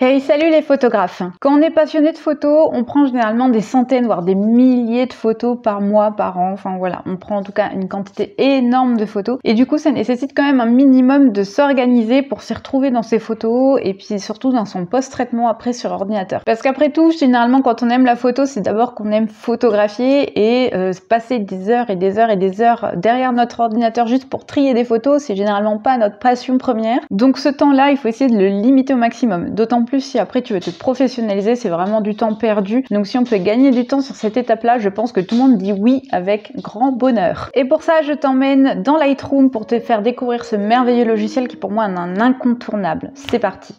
Hey, salut les photographes! Quand on est passionné de photos, on prend généralement des centaines, voire des milliers de photos par mois, par an. Enfin voilà, on prend en tout cas une quantité énorme de photos. Et du coup, ça nécessite quand même un minimum de s'organiser pour s'y retrouver dans ces photos et puis surtout dans son post-traitement après sur ordinateur. Parce qu'après tout, généralement, quand on aime la photo, c'est d'abord qu'on aime photographier et passer des heures et des heures et des heures derrière notre ordinateur juste pour trier des photos, c'est généralement pas notre passion première. Donc ce temps-là, il faut essayer de le limiter au maximum. D'autant plus si après tu veux te professionnaliser, c'est vraiment du temps perdu. Donc si on peut gagner du temps sur cette étape-là, je pense que tout le monde dit oui avec grand bonheur. Et pour ça, je t'emmène dans Lightroom pour te faire découvrir ce merveilleux logiciel qui pour moi est un incontournable. C'est parti!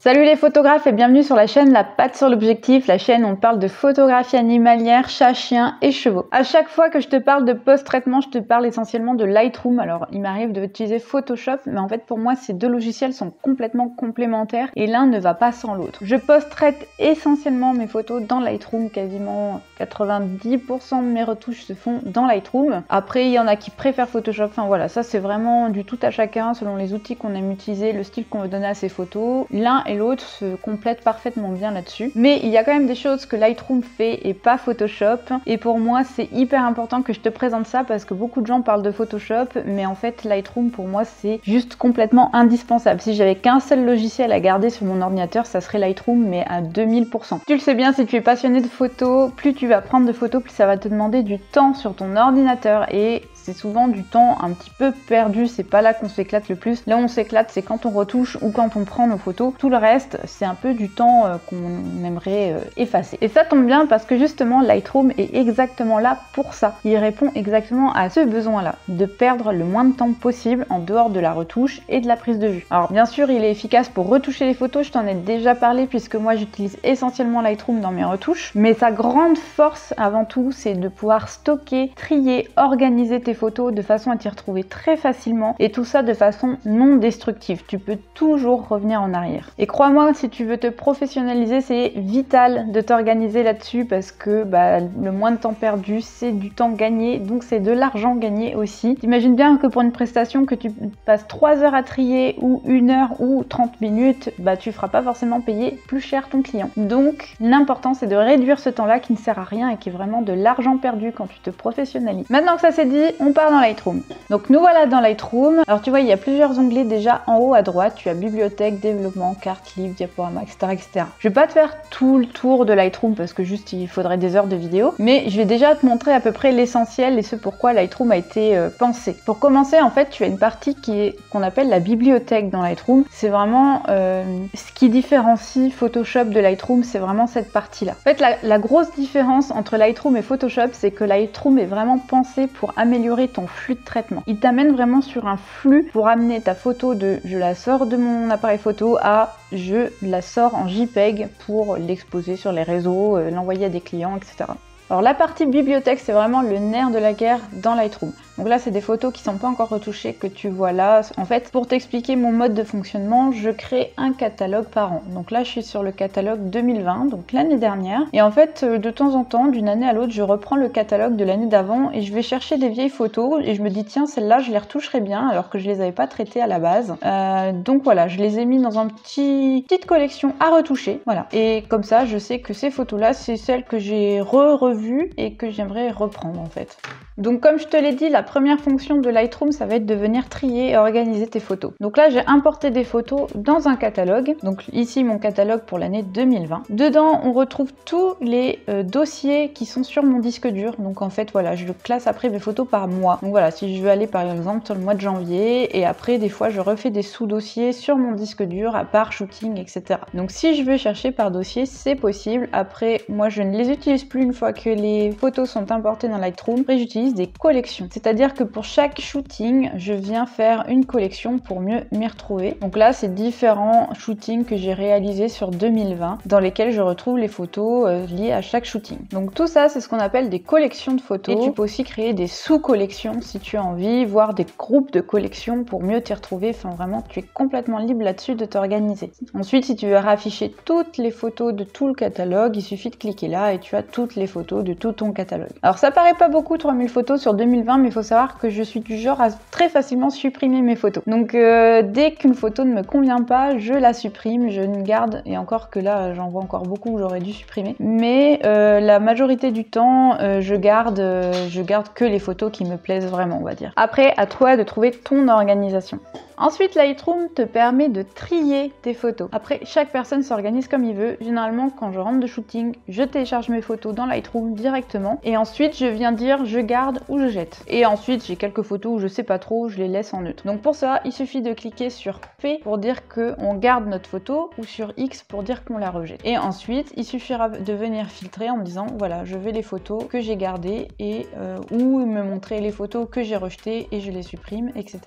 Salut les photographes et bienvenue sur la chaîne La Patte sur l'Objectif, la chaîne où on parle de photographie animalière, chats, chiens et chevaux. À chaque fois que je te parle de post-traitement, je te parle essentiellement de Lightroom. Alors il m'arrive d'utiliser Photoshop, mais en fait pour moi ces deux logiciels sont complètement complémentaires et l'un ne va pas sans l'autre. Je post-traite essentiellement mes photos dans Lightroom, quasiment 90% de mes retouches se font dans Lightroom. Après il y en a qui préfèrent Photoshop, enfin voilà, ça c'est vraiment du tout à chacun selon les outils qu'on aime utiliser, le style qu'on veut donner à ses photos. L'un et l'autre se complètent parfaitement bien là-dessus. Mais il y a quand même des choses que Lightroom fait et pas Photoshop. Et pour moi, c'est hyper important que je te présente ça parce que beaucoup de gens parlent de Photoshop, mais en fait, Lightroom pour moi, c'est juste complètement indispensable. Si j'avais qu'un seul logiciel à garder sur mon ordinateur, ça serait Lightroom, mais à 2000%. Tu le sais bien, si tu es passionné de photos, plus tu vas prendre de photos, plus ça va te demander du temps sur ton ordinateur et c'est souvent du temps un petit peu perdu, c'est pas là qu'on s'éclate le plus. Là où on s'éclate, c'est quand on retouche ou quand on prend nos photos. Tout le reste, c'est un peu du temps qu'on aimerait effacer. Et ça tombe bien parce que justement, Lightroom est exactement là pour ça. Il répond exactement à ce besoin-là, de perdre le moins de temps possible en dehors de la retouche et de la prise de vue. Alors bien sûr, il est efficace pour retoucher les photos, je t'en ai déjà parlé puisque moi j'utilise essentiellement Lightroom dans mes retouches. Mais sa grande force avant tout, c'est de pouvoir stocker, trier, organiser tes photos de façon à t'y retrouver très facilement et tout ça de façon non destructive. Tu peux toujours revenir en arrière. Et crois-moi, si tu veux te professionnaliser, c'est vital de t'organiser là-dessus parce que le moins de temps perdu, c'est du temps gagné, donc c'est de l'argent gagné aussi. T'imagines bien que pour une prestation que tu passes 3 heures à trier ou 1 heure ou 30 minutes, tu feras pas forcément payer plus cher ton client. Donc l'important c'est de réduire ce temps-là qui ne sert à rien et qui est vraiment de l'argent perdu quand tu te professionnalises. Maintenant que ça c'est dit, on part dans Lightroom. Donc nous voilà dans Lightroom. Alors tu vois, il y a plusieurs onglets déjà en haut à droite. Tu as bibliothèque, développement, carte, livre, diaporama, etc., etc. Je vais pas te faire tout le tour de Lightroom parce que juste il faudrait des heures de vidéo, mais je vais déjà te montrer à peu près l'essentiel et ce pourquoi Lightroom a été pensé. Pour commencer, en fait, tu as une partie qu'on appelle la bibliothèque dans Lightroom. C'est vraiment ce qui différencie Photoshop de Lightroom, c'est vraiment cette partie-là. En fait, la grosse différence entre Lightroom et Photoshop, c'est que Lightroom est vraiment pensé pour améliorer ton flux de traitement. Il t'amène vraiment sur un flux pour amener ta photo de je la sors de mon appareil photo à je la sors en JPEG pour l'exposer sur les réseaux, l'envoyer à des clients, etc. Alors la partie bibliothèque, c'est vraiment le nerf de la guerre dans Lightroom. Donc là, c'est des photos qui sont pas encore retouchées que tu vois là. En fait, pour t'expliquer mon mode de fonctionnement, je crée un catalogue par an. Donc là, je suis sur le catalogue 2020, donc l'année dernière. Et en fait, de temps en temps, d'une année à l'autre, je reprends le catalogue de l'année d'avant et je vais chercher des vieilles photos et je me dis tiens, celles-là, je les retoucherai bien alors que je les avais pas traitées à la base. Donc voilà, je les ai mis dans une petite collection à retoucher. Voilà. Et comme ça, je sais que ces photos-là, c'est celles que j'ai revues et que j'aimerais reprendre en fait. Donc comme je te l'ai dit, la première fonction de Lightroom, ça va être de venir trier et organiser tes photos. Donc là, j'ai importé des photos dans un catalogue. Donc ici, mon catalogue pour l'année 2020. Dedans, on retrouve tous les dossiers qui sont sur mon disque dur. Donc en fait, voilà, je classe après mes photos par mois. Donc voilà, si je veux aller par exemple sur le mois de janvier, et après, des fois, je refais des sous-dossiers sur mon disque dur, à part shooting, etc. Donc si je veux chercher par dossier, c'est possible. Après, moi, je ne les utilise plus une fois que les photos sont importées dans Lightroom. Après, j'utilise des collections. C'est-à-dire c'est-à-dire que pour chaque shooting, je viens faire une collection pour mieux m'y retrouver. Donc là, c'est différents shootings que j'ai réalisés sur 2020 dans lesquels je retrouve les photos liées à chaque shooting. Donc tout ça, c'est ce qu'on appelle des collections de photos. Et tu peux aussi créer des sous-collections si tu as envie, voire des groupes de collections pour mieux t'y retrouver. Enfin vraiment, tu es complètement libre là-dessus de t'organiser. Ensuite, si tu veux afficher toutes les photos de tout le catalogue, il suffit de cliquer là et tu as toutes les photos de tout ton catalogue. Alors ça paraît pas beaucoup 3000 photos sur 2020, mais il faut savoir que je suis du genre à très facilement supprimer mes photos. Donc dès qu'une photo ne me convient pas, je la supprime, je ne garde, et encore que là j'en vois encore beaucoup que j'aurais dû supprimer, mais la majorité du temps je garde que les photos qui me plaisent vraiment, on va dire. Après, à toi de trouver ton organisation. Ensuite, Lightroom te permet de trier tes photos. Après, chaque personne s'organise comme il veut. Généralement, quand je rentre de shooting, je télécharge mes photos dans Lightroom directement. Et ensuite, je viens dire je garde ou je jette. Et ensuite, j'ai quelques photos où je sais pas trop, je les laisse en neutre. Donc pour ça, il suffit de cliquer sur P pour dire qu'on garde notre photo ou sur X pour dire qu'on la rejette. Et ensuite, il suffira de venir filtrer en me disant voilà, je veux les photos que j'ai gardées et ou me montrer les photos que j'ai rejetées et je les supprime, etc.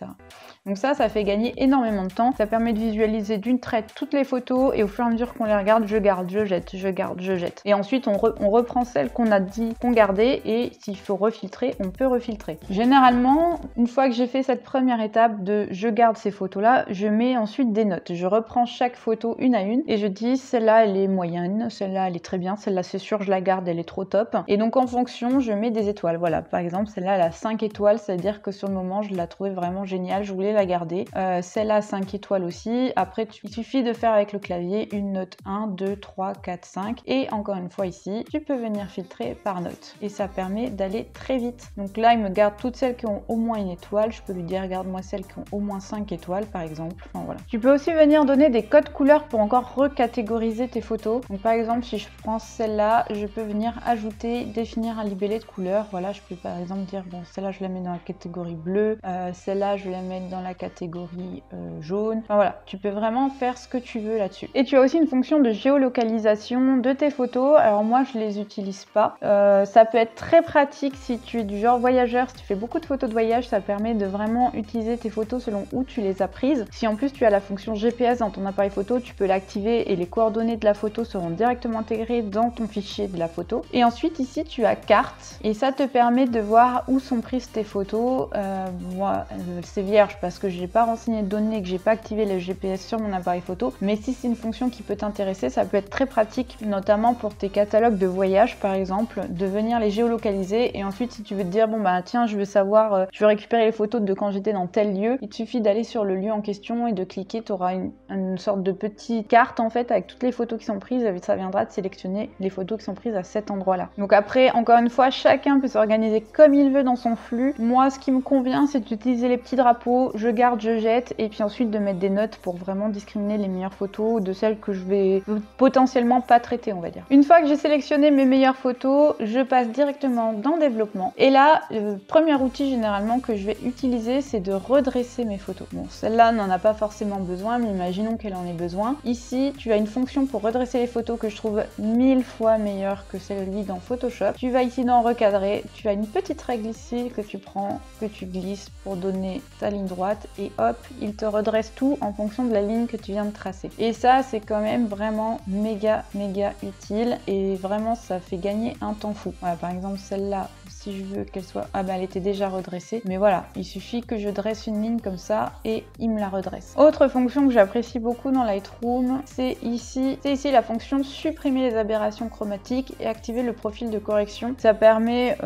Donc ça fait gagner énormément de temps. Ça permet de visualiser d'une traite toutes les photos et au fur et à mesure qu'on les regarde, je garde, je jette, je garde, je jette. Et ensuite, on reprend celles qu'on a dit qu'on gardait et s'il faut refiltrer, on peut refiltrer. Généralement, une fois que j'ai fait cette première étape de je garde ces photos-là, je mets ensuite des notes. Je reprends chaque photo une à une et je dis celle-là, elle est moyenne, celle-là, elle est très bien, celle-là, c'est sûr, je la garde, elle est trop top. Et donc, en fonction, je mets des étoiles. Voilà, par exemple, celle-là, elle a 5 étoiles, c'est-à-dire que sur le moment, je la trouvais vraiment géniale, je voulais la garder. Celle-là 5 étoiles aussi. Après, il suffit de faire avec le clavier une note 1, 2, 3, 4, 5. Et encore une fois ici, tu peux venir filtrer par note. Et ça permet d'aller très vite. Donc là, il me garde toutes celles qui ont au moins une étoile. Je peux lui dire, regarde-moi celles qui ont au moins 5 étoiles, par exemple. Enfin, voilà. Tu peux aussi venir donner des codes couleurs pour encore recatégoriser tes photos. Donc par exemple, si je prends celle-là, je peux venir ajouter, définir un libellé de couleur. Voilà, je peux par exemple dire, bon, celle-là, je la mets dans la catégorie bleue. Celle-là, je vais la mettre dans la catégorie jaune. Enfin voilà, tu peux vraiment faire ce que tu veux là-dessus. Et tu as aussi une fonction de géolocalisation de tes photos. Alors moi, je les utilise pas. Ça peut être très pratique si tu es du genre voyageur, si tu fais beaucoup de photos de voyage, ça permet de vraiment utiliser tes photos selon où tu les as prises. Si en plus tu as la fonction GPS dans ton appareil photo, tu peux l'activer et les coordonnées de la photo seront directement intégrées dans ton fichier de la photo. Et ensuite ici, tu as carte et ça te permet de voir où sont prises tes photos. Moi, c'est vierge parce que j'ai pas renseigné de données et que j'ai pas activé le GPS sur mon appareil photo, mais si c'est une fonction qui peut t'intéresser, ça peut être très pratique, notamment pour tes catalogues de voyage par exemple, de venir les géolocaliser et ensuite si tu veux te dire bon bah tiens je veux savoir, je veux récupérer les photos de quand j'étais dans tel lieu, il te suffit d'aller sur le lieu en question et de cliquer, tu auras une sorte de petite carte en fait avec toutes les photos qui sont prises et ça viendra de sélectionner les photos qui sont prises à cet endroit là. Donc après encore une fois, chacun peut s'organiser comme il veut dans son flux. Moi ce qui me convient c'est d'utiliser les petits drapeaux, je garde, je jette et puis ensuite de mettre des notes pour vraiment discriminer les meilleures photos de celles que je vais potentiellement pas traiter, on va dire. Une fois que j'ai sélectionné mes meilleures photos, je passe directement dans développement et là le premier outil généralement que je vais utiliser c'est de redresser mes photos. Bon, celle-là n'en a pas forcément besoin, mais imaginons qu'elle en ait besoin. Ici tu as une fonction pour redresser les photos que je trouve 1000 fois meilleure que celle dans Photoshop. Tu vas ici dans recadrer, tu as une petite règle ici que tu prends, que tu glisses pour donner ta ligne droite et hop, il te redresse tout en fonction de la ligne que tu viens de tracer. Et ça c'est quand même vraiment méga utile et vraiment ça fait gagner un temps fou. Voilà, par exemple celle-là, si je veux qu'elle soit... Ah bah elle était déjà redressée, mais voilà, il suffit que je dresse une ligne comme ça et il me la redresse. Autre fonction que j'apprécie beaucoup dans Lightroom, c'est ici la fonction supprimer les aberrations chromatiques et activer le profil de correction. Ça permet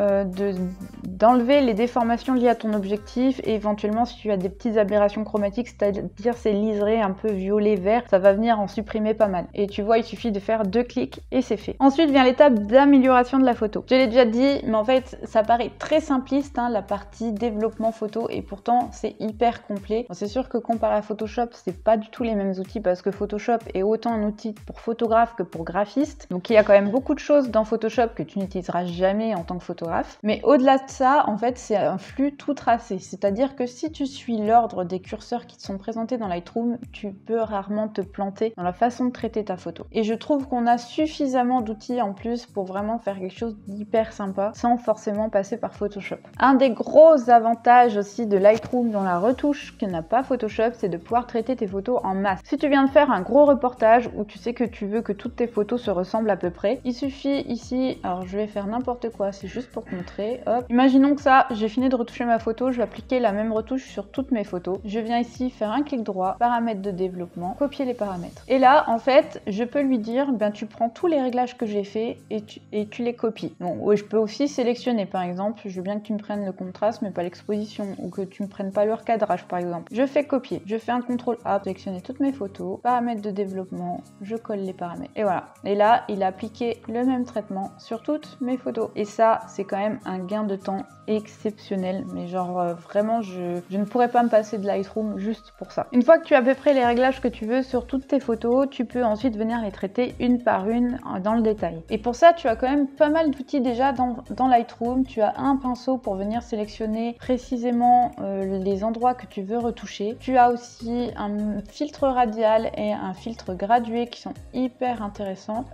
d'enlever les déformations liées à ton objectif et éventuellement si tu as des petites aberrations chromatiques, c'est-à-dire ces liserés un peu violet vert, ça va venir en supprimer pas mal. Et tu vois, il suffit de faire 2 clics et c'est fait. Ensuite vient l'étape d'amélioration de la photo. Je l'ai déjà dit, mais en fait ça paraît très simpliste hein, la partie développement photo et pourtant c'est hyper complet. Bon, c'est sûr que comparé à Photoshop, c'est pas du tout les mêmes outils parce que Photoshop est autant un outil pour photographe que pour graphiste. Donc il y a quand même beaucoup de choses dans Photoshop que tu n'utiliseras jamais en tant que photographe. Mais au-delà de ça, en fait, c'est un flux tout tracé. C'est-à-dire que si tu suis l'ordre des curseurs qui te sont présentés dans Lightroom, tu peux rarement te planter dans la façon de traiter ta photo. Et je trouve qu'on a suffisamment d'outils en plus pour vraiment faire quelque chose d'hyper sympa sans forcément moment passer par Photoshop. Un des gros avantages aussi de Lightroom dans la retouche que n'a pas Photoshop, c'est de pouvoir traiter tes photos en masse. Si tu viens de faire un gros reportage où tu sais que tu veux que toutes tes photos se ressemblent à peu près, il suffit ici, alors je vais faire n'importe quoi, c'est juste pour te montrer, hop. Imaginons que ça, j'ai fini de retoucher ma photo, je vais appliquer la même retouche sur toutes mes photos. Je viens ici faire un clic droit, paramètres de développement, copier les paramètres. Et là, en fait, je peux lui dire, ben tu prends tous les réglages que j'ai fait et tu les copies. Bon, oui, je peux aussi sélectionner, par exemple, je veux bien que tu me prennes le contraste mais pas l'exposition, ou que tu me prennes pas le recadrage par exemple. Je fais copier, je fais un CTRL A, sélectionner toutes mes photos, paramètres de développement, je colle les paramètres. Et voilà. Et là, il a appliqué le même traitement sur toutes mes photos. Et ça, c'est quand même un gain de temps exceptionnel, mais genre vraiment je ne pourrais pas me passer de Lightroom juste pour ça. Une fois que tu as à peu près les réglages que tu veux sur toutes tes photos, tu peux ensuite venir les traiter une par une dans le détail. Et pour ça, tu as quand même pas mal d'outils déjà dans Lightroom. Tu as un pinceau pour venir sélectionner précisément les endroits que tu veux retoucher. Tu as aussi un filtre radial et un filtre gradué qui sont hyper intéressants.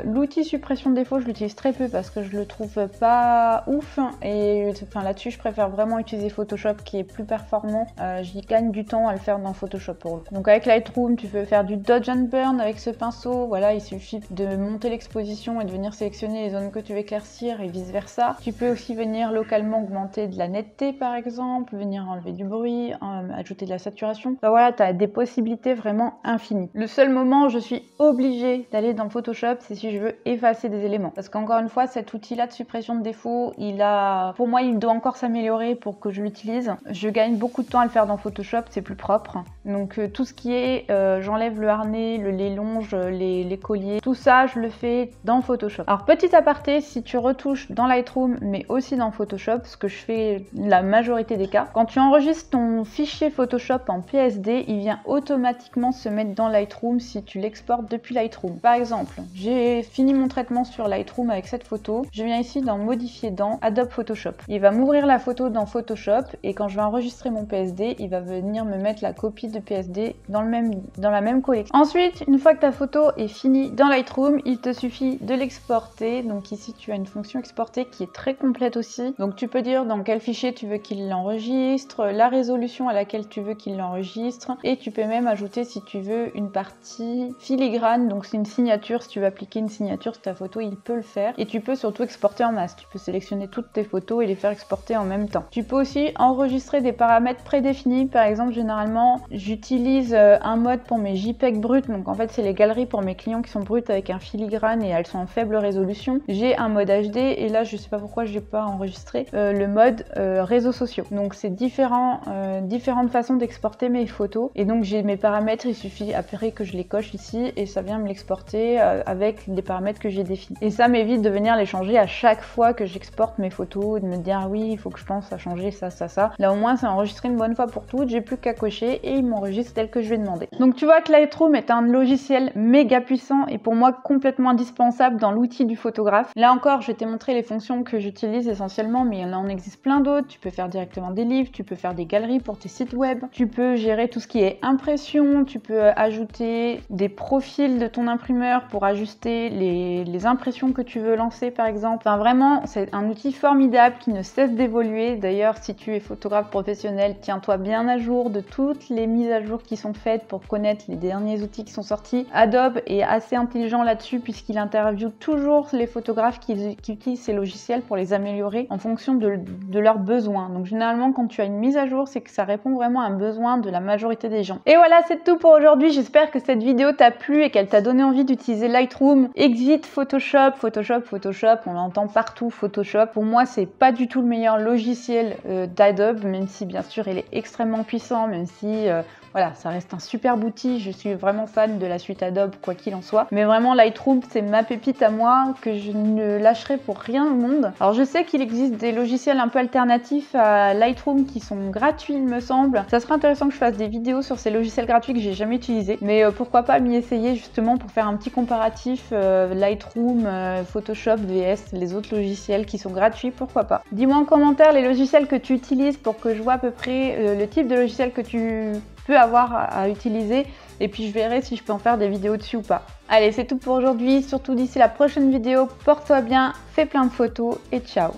L'outil suppression de défaut, je l'utilise très peu parce que je le trouve pas ouf, et enfin là-dessus je préfère vraiment utiliser Photoshop qui est plus performant. J'y gagne du temps à le faire dans Photoshop pour le coup. Donc avec Lightroom, tu peux faire du dodge and burn avec ce pinceau. Voilà, il suffit de monter l'exposition et de venir sélectionner les zones que tu veux éclaircir et vice versa. Tu peux aussi venir localement augmenter de la netteté par exemple, venir enlever du bruit, ajouter de la saturation. Enfin, voilà, tu as des possibilités vraiment infinies. Le seul moment où je suis obligée d'aller dans Photoshop, c'est si je veux effacer des éléments. Parce qu'encore une fois, cet outil-là de suppression de défaut, pour moi, il doit encore s'améliorer pour que je l'utilise. Je gagne beaucoup de temps à le faire dans Photoshop, c'est plus propre. Donc tout ce qui est, j'enlève le harnais, les longes, les colliers, tout ça, je le fais dans Photoshop. Alors petit aparté, si tu retouches dans Lightroom, mais aussi dans Photoshop, ce que je fais la majorité des cas, quand tu enregistres ton fichier Photoshop en PSD, il vient automatiquement se mettre dans Lightroom si tu l'exportes depuis Lightroom. Par exemple, j'ai fini mon traitement sur Lightroom avec cette photo, je viens ici dans modifier dans Adobe Photoshop. Il va m'ouvrir la photo dans Photoshop et quand je vais enregistrer mon PSD, il va venir me mettre la copie de PSD dans la même collection. Ensuite, une fois que ta photo est finie dans Lightroom, il te suffit de l'exporter. Donc ici, tu as une fonction exporter qui est très complète aussi. Donc tu peux dire dans quel fichier tu veux qu'il l'enregistre, la résolution à laquelle tu veux qu'il l'enregistre, et tu peux même ajouter si tu veux une partie filigrane, donc c'est une signature. Si tu veux appliquer une signature sur ta photo, il peut le faire. Et tu peux surtout exporter en masse. Tu peux sélectionner toutes tes photos et les faire exporter en même temps. Tu peux aussi enregistrer des paramètres prédéfinis. Par exemple, généralement, j'utilise un mode pour mes JPEG bruts. Donc en fait, c'est les galeries pour mes clients qui sont brutes avec un filigrane et elles sont en faible résolution. J'ai un mode HD et là, je sais pas pourquoi j'ai pas enregistré le mode réseaux sociaux. Donc c'est différentes façons d'exporter mes photos. Et donc j'ai mes paramètres, il suffit après que je les coche ici et ça vient me l'exporter avec des paramètres que j'ai définis. Et ça m'évite de venir les changer à chaque fois que j'exporte mes photos et de me dire ah oui, il faut que je pense à changer ça. Là au moins c'est enregistré une bonne fois pour toutes, j'ai plus qu'à cocher et il m'enregistre tel que je vais demander. Donc tu vois que Lightroom est un logiciel méga puissant et pour moi complètement indispensable dans l'outil du photographe. Là encore, je t'ai montré les fonctions que j'utilise essentiellement, mais il en existe plein d'autres. Tu peux faire directement des livres, tu peux faire des galeries pour tes sites web, tu peux gérer tout ce qui est impression, tu peux ajouter des profils de ton imprimeur pour ajuster les impressions que tu veux lancer par exemple. Enfin vraiment, c'est un outil formidable qui ne cesse d'évoluer. D'ailleurs, si tu es photographe professionnel, tiens-toi bien à jour de toutes les mises à jour qui sont faites pour connaître les derniers outils qui sont sortis. Adobe est assez intelligent là-dessus puisqu'il interviewe toujours les photographes qui utilisent ces logiciels pour les améliorer en fonction de leurs besoins. Donc généralement, quand tu as une mise à jour, c'est que ça répond vraiment à un besoin de la majorité des gens. Et voilà, c'est tout pour aujourd'hui. J'espère que cette vidéo t'a plu et qu'elle t'a donné envie d'utiliser Lightroom. Exit Photoshop, on l'entend partout, Photoshop. Pour moi, c'est pas du tout le meilleur logiciel d'Adobe, même si bien sûr il est extrêmement puissant, même si voilà, ça reste un superbe outil. Je suis vraiment fan de la suite Adobe, quoi qu'il en soit. Mais vraiment, Lightroom, c'est ma pépite à moi que je ne lâcherai pour rien au monde. Alors, je sais qu'il existe des logiciels un peu alternatifs à Lightroom qui sont gratuits, il me semble. Ça serait intéressant que je fasse des vidéos sur ces logiciels gratuits que j'ai jamais utilisés. Mais pourquoi pas m'y essayer justement pour faire un petit comparatif Lightroom, Photoshop, VS, les autres logiciels qui sont gratuits, pourquoi pas. Dis-moi en commentaire les logiciels que tu utilises pour que je vois à peu près le type de logiciel que tu peux avoir à utiliser et puis je verrai si je peux en faire des vidéos dessus ou pas. Allez, c'est tout pour aujourd'hui. Surtout d'ici la prochaine vidéo, porte-toi bien, fais plein de photos et ciao!